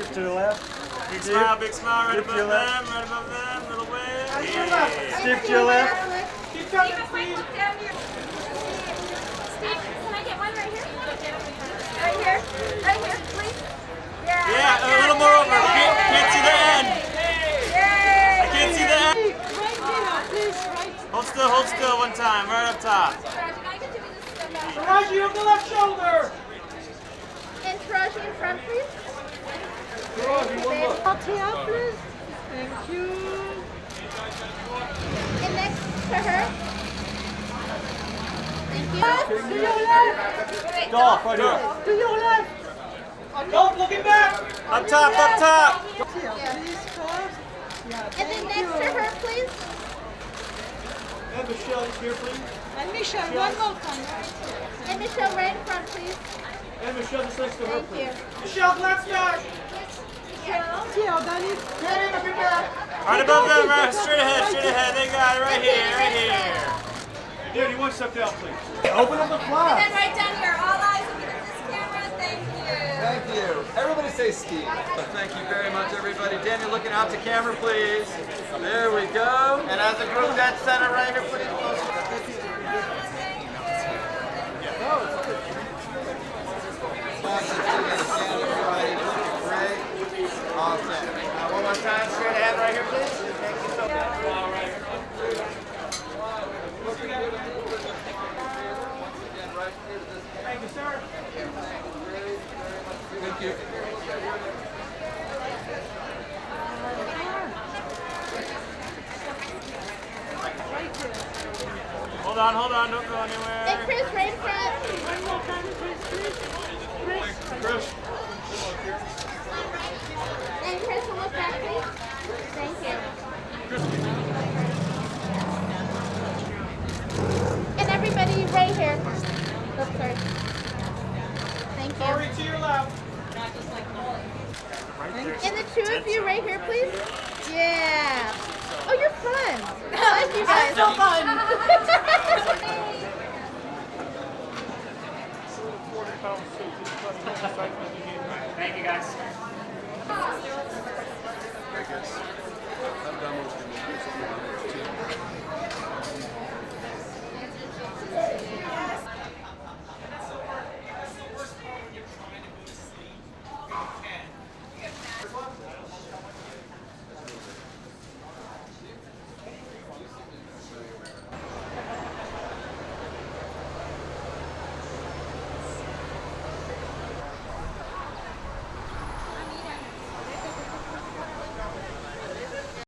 Dip to the left. Big smile, right above them, little wave. Dip to your left. Keep coming, please. Steve, can I get one right here? Right here, please. Yeah. Yeah, a little more over. Can't see the end. Yay. I can't see the end. Right here, please, right. Hold still one time, right up top. Taraji, on the left shoulder. And Taraji in front, please. Taraji, one more. Up here, please. Thank you. And next to her. Thank you. To your left. Golf, right here. To your left. Golf, looking back. Up top. Here, please, first. Yeah, And then next to her, please. And Michelle, here, please. And Michelle, one more time. And Michelle right in front, please. And Michelle, just next to her, Thank you. please. Michelle, let's go. Michelle. Here, Danny. Right above them, right straight ahead. They got it right here. Dude, you want to step down, please. Open up the And flag. then right down here. All eyes looking at this camera. Thank you. Thank you. Everybody say Steve. Thank you very much, everybody. Danny, looking out to camera, please. There we go. And as a group, dead center right here, please. Great. Awesome. One more time, straight ahead right here, please. Thank you so much. Thank you, sir. Thank you. Hold on, don't go anywhere. And Chris right in front. One more time, please. Chris. And Chris, almost back, please. Thank you. And everybody right here. Oh, sorry. Thank you. Sorry, to your left. And the two of you right here, please. Yeah. Oh, you're fun. I like you guys. So fun.